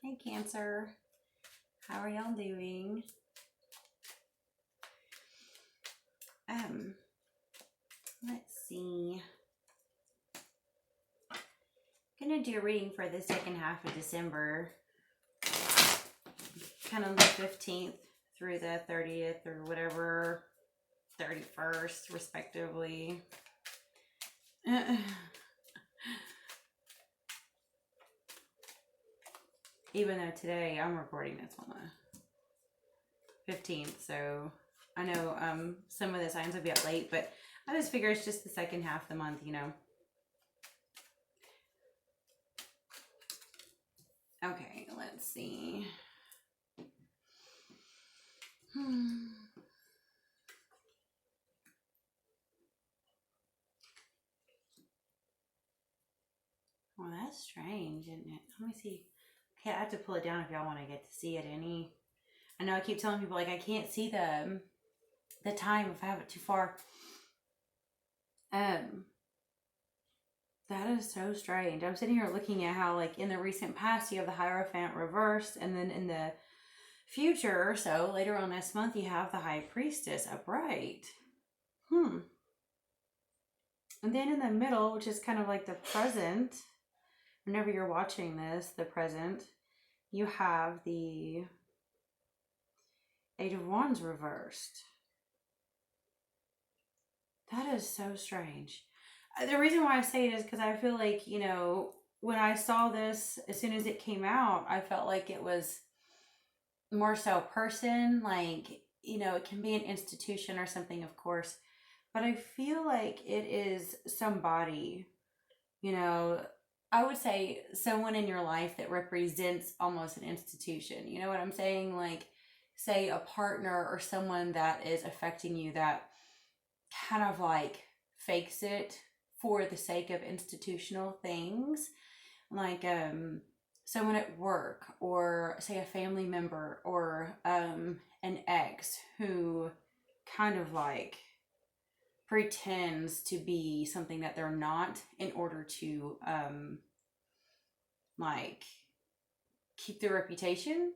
Hey Cancer, how are y'all doing? Let's see. I'm gonna do a reading for the second half of December, kind of the 15th through the 30th or whatever, 31st respectively. Even though today I'm recording this on the 15th, so I know some of the signs will be up late, but I just figure it's just the second half of the month, you know. Okay, let's see. Well, that's strange, isn't it? Let me see. Okay, I have to pull it down if y'all want to get to see it any. I know I keep telling people, like, I can't see the time if I have it too far. That is so strange. I'm sitting here looking at how, like, in the recent past, you have the Hierophant reversed, and then in the future, so later on this month, you have the High Priestess upright. And then in the middle, which is kind of like the present, whenever you're watching this, the present, you have the Eight of Wands reversed. That is so strange. The reason why I say it is because I feel like, you know, when I saw this, as soon as it came out, I felt like it was more so person, like, you know, it can be an institution or something, of course, but I feel like it is somebody, you know, I would say someone in your life that represents almost an institution. You know what I'm saying? Like, say a partner or someone that is affecting you that kind of like fakes it for the sake of institutional things, like someone at work, or say a family member, or an ex who kind of like pretends to be something that they're not in order to like keep their reputation,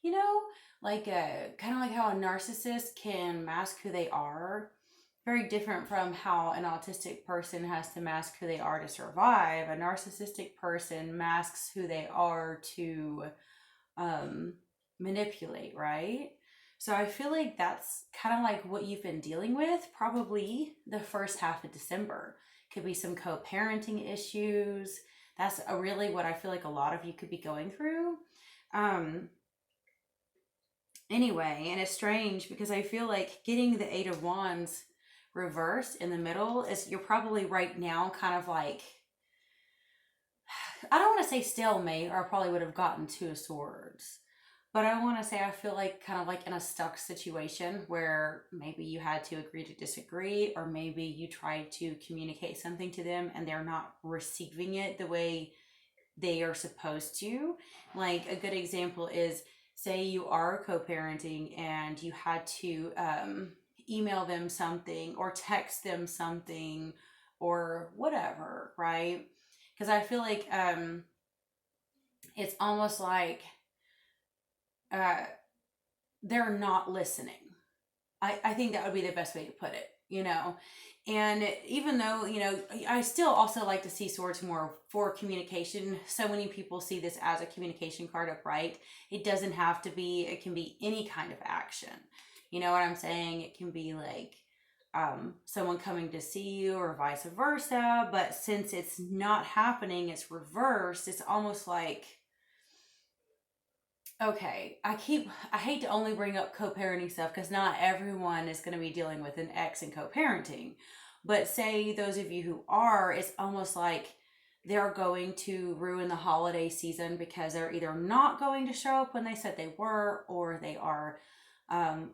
you know, like kind of like how a narcissist can mask who they are. Very different from how an autistic person has to mask who they are to survive. A narcissistic person masks who they are to manipulate, right? So I feel like that's kind of like what you've been dealing with probably the first half of December. Could be some co-parenting issues. That's really what I feel like a lot of you could be going through. Anyway, and it's strange because I feel like getting the Eight of Wands reversed in the middle is, you're probably right now kind of like, I don't want to say stalemate, or I probably would have gotten Two of Swords, but I want to say I feel like kind of like in a stuck situation where maybe you had to agree to disagree, or maybe you tried to communicate something to them and they're not receiving it the way they are supposed to. Like a good example is, say you are co-parenting and you had to email them something or text them something or whatever, right? Because I feel like it's almost like they're not listening. I think that would be the best way to put it, you know. And even though, you know, I still also like to see swords more for communication. So many people see this as a communication card upright. It doesn't have to be, it can be any kind of action. You know what I'm saying? It can be like someone coming to see you or vice versa. But since it's not happening, it's reversed. It's almost like, okay, I hate to only bring up co-parenting stuff because not everyone is going to be dealing with an ex and co-parenting. But say those of you who are, it's almost like they're going to ruin the holiday season because they're either not going to show up when they said they were, or they are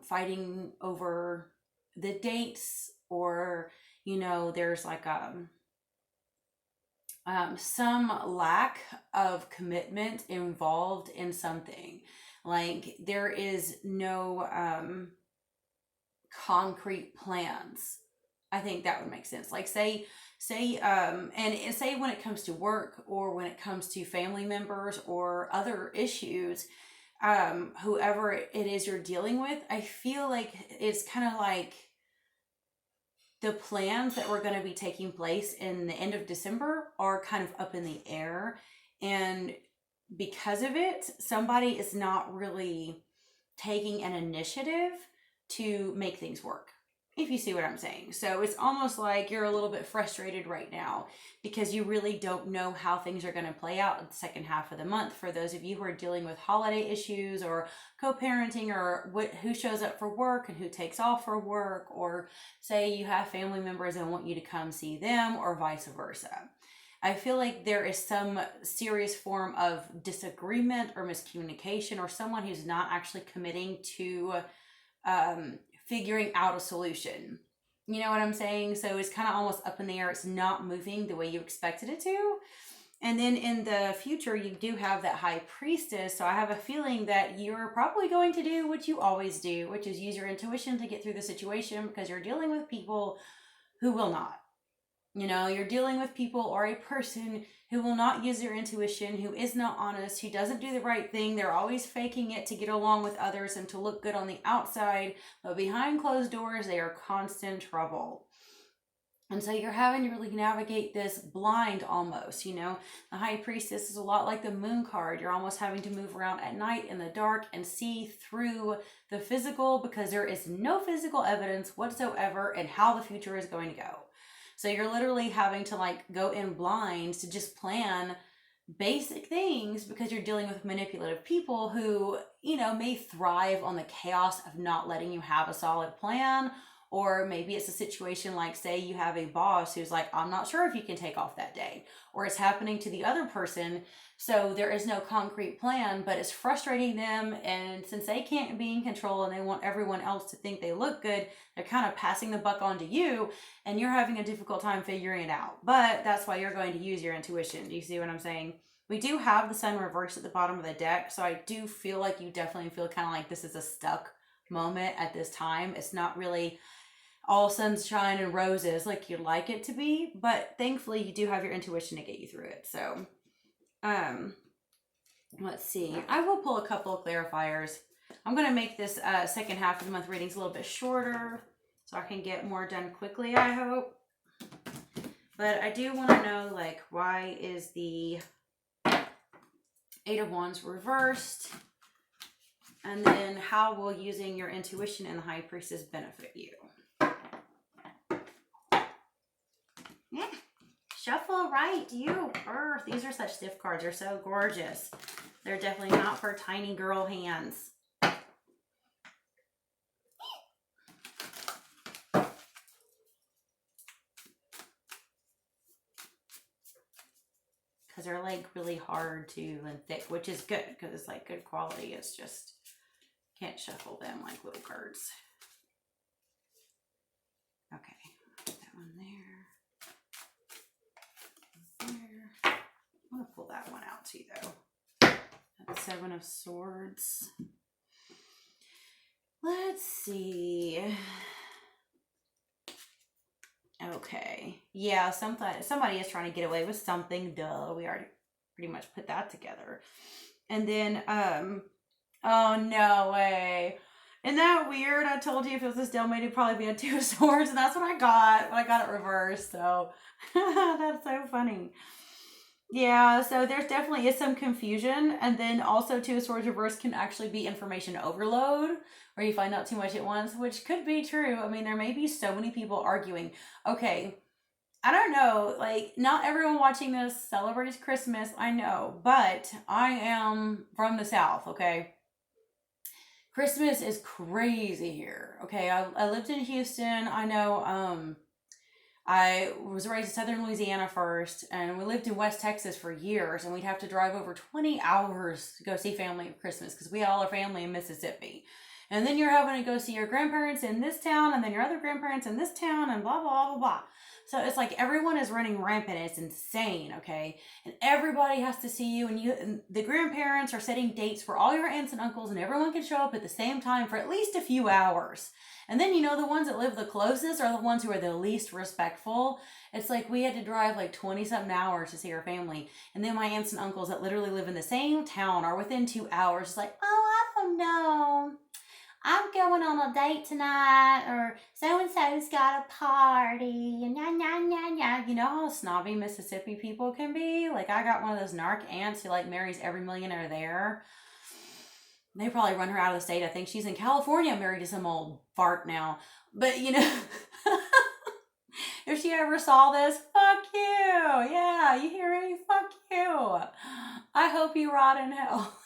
fighting over the dates, or, you know, there's like some lack of commitment involved in something. Like there is no concrete plans. I think that would make sense. Like say Say, and say when it comes to work or when it comes to family members or other issues, whoever it is you're dealing with, I feel like it's kind of like the plans that were going to be taking place in the end of December are kind of up in the air. And because of it, somebody is not really taking an initiative to make things work, if you see what I'm saying. So it's almost like you're a little bit frustrated right now because you really don't know how things are going to play out in the second half of the month. For those of you who are dealing with holiday issues or co-parenting, or who shows up for work and who takes off for work, or say you have family members and want you to come see them, or vice versa. I feel like there is some serious form of disagreement or miscommunication, or someone who's not actually committing to figuring out a solution. You know what I'm saying? So it's kind of almost up in the air. It's not moving the way you expected it to. And then in the future, you do have that high priestess. So I have a feeling that you're probably going to do what you always do, which is use your intuition to get through the situation, because you're dealing with people who will not. You know, you're dealing with people or a person who will not use their intuition, who is not honest, who doesn't do the right thing. They're always faking it to get along with others and to look good on the outside, but behind closed doors, they are constant trouble. And so you're having to really navigate this blind almost, you know. The high priestess is a lot like the moon card. You're almost having to move around at night in the dark and see through the physical, because there is no physical evidence whatsoever in how the future is going to go. So you're literally having to like go in blind to just plan basic things, because you're dealing with manipulative people who, you know, may thrive on the chaos of not letting you have a solid plan. Or maybe it's a situation like, say you have a boss who's like, I'm not sure if you can take off that day, or it's happening to the other person. So there is no concrete plan, but it's frustrating them. And since they can't be in control and they want everyone else to think they look good, they're kind of passing the buck on to you, and you're having a difficult time figuring it out. But that's why you're going to use your intuition. Do you see what I'm saying? We do have the sun reversed at the bottom of the deck. So I do feel like you definitely feel kind of like this is a stuck moment at this time. It's not really all sunshine and roses like you'd like it to be, but thankfully you do have your intuition to get you through it. So let's see, I will pull a couple of clarifiers. I'm going to make this second half of the month readings a little bit shorter so I can get more done quickly, I hope. But I do want to know, like, why is the Eight of Wands reversed? And then how will using your intuition and the High Priestess benefit you? Yeah, shuffle right, you Earth. These are such stiff cards. They're so gorgeous. They're definitely not for tiny girl hands. Because they're like really hard to and thick, which is good because it's like good quality. It's just can't shuffle them like little cards. Okay, put that one there. I'm going to pull that one out too, though. That's Seven of Swords. Let's see. Okay. Yeah, somebody is trying to get away with something. Duh. We already pretty much put that together. And then, oh, no way. Isn't that weird? I told you if it was a stalemate, it'd probably be a Two of Swords, and that's what I got. But I got it reversed, so that's so funny. Yeah, so there's definitely is some confusion, and then also Two of Swords reverse can actually be information overload, where you find out too much at once, which could be true. I mean, there may be so many people arguing. Okay, I don't know, like, not everyone watching this celebrates Christmas, I know, but I am from the South, okay? Christmas is crazy here, okay? I lived in Houston. I know, I was raised in southern Louisiana first, and we lived in West Texas for years, and we'd have to drive over 20 hours to go see family at Christmas because we all are family in Mississippi. And then you're having to go see your grandparents in this town, and then your other grandparents in this town, and blah, blah, blah, blah. So it's like everyone is running rampant. It's insane, okay? And everybody has to see you, and the grandparents are setting dates for all your aunts and uncles, and everyone can show up at the same time for at least a few hours. And then, the ones that live the closest are the ones who are the least respectful. It's like we had to drive like 20-something hours to see our family. And then my aunts and uncles that literally live in the same town are within 2 hours. It's like, oh, I don't know. I'm going on a date tonight, or so-and-so's got a party, and yeah. You know how snobby Mississippi people can be? Like, I got one of those narc aunts who, like, marries every millionaire there. They probably run her out of the state. I think she's in California, married to some old fart now. But, if she ever saw this, fuck you. Yeah, you hear me? Fuck you. I hope you rot in hell.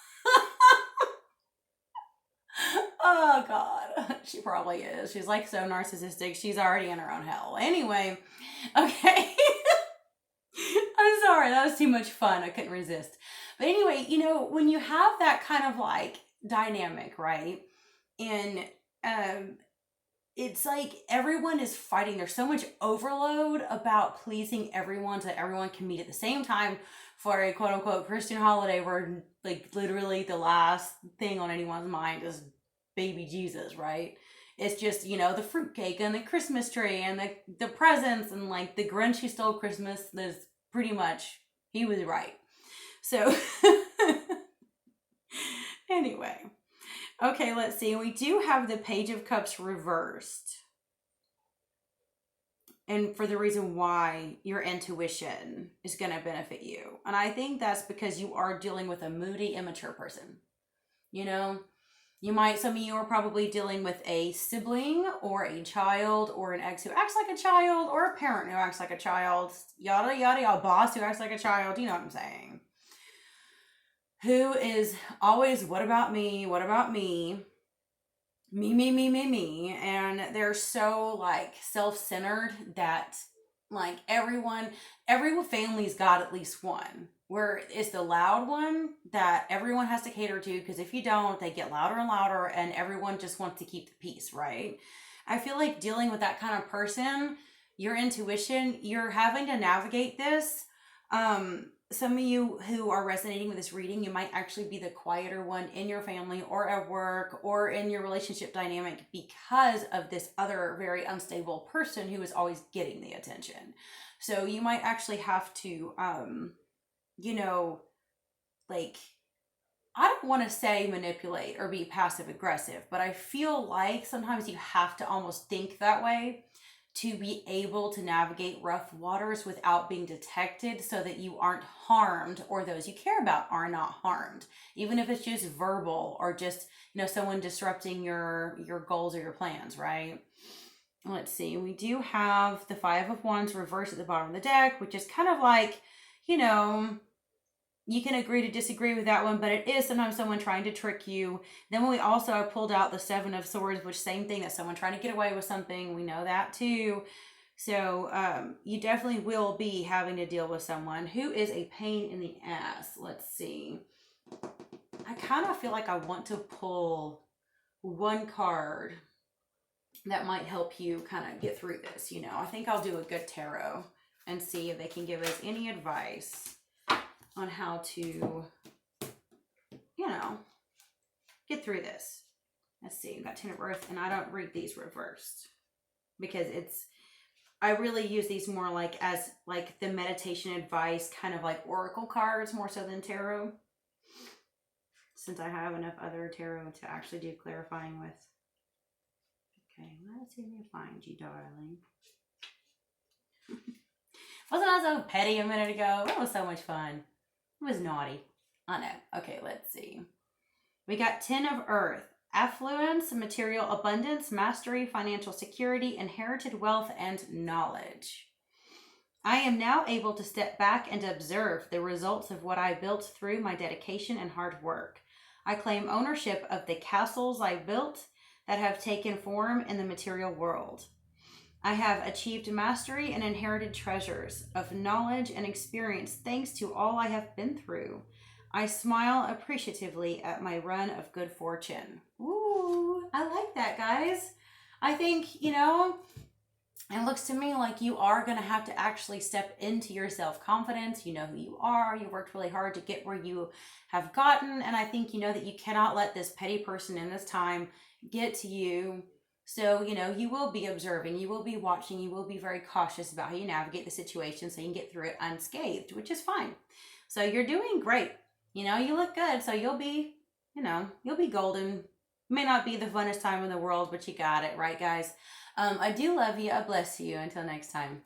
Oh God, she probably is. She's like so narcissistic. She's already in her own hell. Anyway, okay. I'm sorry, that was too much fun. I couldn't resist. But anyway, when you have that kind of like dynamic, right? And it's like everyone is fighting. There's so much overload about pleasing everyone so that everyone can meet at the same time for a quote unquote Christian holiday where like literally the last thing on anyone's mind is baby Jesus, right? It's just, the fruitcake and the Christmas tree and the presents and like the Grinch who stole Christmas. There's pretty much, he was right. So anyway, okay, let's see. We do have the Page of Cups reversed. And for the reason why your intuition is going to benefit you. And I think that's because you are dealing with a moody, immature person. Some of you are probably dealing with a sibling or a child or an ex who acts like a child or a parent who acts like a child, yada, yada, yada, boss who acts like a child. You know what I'm saying? Who is always, what about me? What about me? Me. And they're so like self-centered that like every family's got at least one. Where it's the loud one that everyone has to cater to, because if you don't, they get louder and louder and everyone just wants to keep the peace, right? I feel like dealing with that kind of person, your intuition, you're having to navigate this. Some of you who are resonating with this reading, you might actually be the quieter one in your family or at work or in your relationship dynamic because of this other very unstable person who is always getting the attention. So you might actually have to like, I don't want to say manipulate or be passive aggressive, but I feel like sometimes you have to almost think that way to be able to navigate rough waters without being detected so that you aren't harmed or those you care about are not harmed. Even if it's just verbal or just, someone disrupting your goals or your plans, right? Let's see. We do have the Five of Wands reversed at the bottom of the deck, which is kind of like, you can agree to disagree with that one, but it is sometimes someone trying to trick you. Then when we also pulled out the Seven of Swords, which same thing, that's someone trying to get away with something. We know that too. So you definitely will be having to deal with someone who is a pain in the ass. Let's see. I kind of feel like I want to pull one card that might help you kind of get through this. I think I'll do a good tarot and see if they can give us any advice on how to, get through this. Let's see, we've got Ten of Earth, and I don't read these reversed because I really use these more like as like the meditation advice, kind of like oracle cards more so than tarot, since I have enough other tarot to actually do clarifying with. Okay, let's see if we find you, darling. Wasn't I so petty a minute ago? That was so much fun. It was naughty. I know. Okay, let's see. We got 10 of Earth. Affluence, material abundance, mastery, financial security, inherited wealth, and knowledge. I am now able to step back and observe the results of what I built through my dedication and hard work. I claim ownership of the castles I built that have taken form in the material world. I have achieved mastery and inherited treasures of knowledge and experience thanks to all I have been through. I smile appreciatively at my run of good fortune. Ooh, I like that, guys. I think, And it looks to me like you are going to have to actually step into your self-confidence. You know who you are. You worked really hard to get where you have gotten. And I think you know that you cannot let this petty person in this time get to you. So, you know, you will be observing, you will be watching, you will be very cautious about how you navigate the situation so you can get through it unscathed, which is fine. So you're doing great. You know, you look good. So you'll be, you know, you'll be golden. May not be the funnest time in the world, but you got it, right, guys? I do love you. I bless you. Until next time.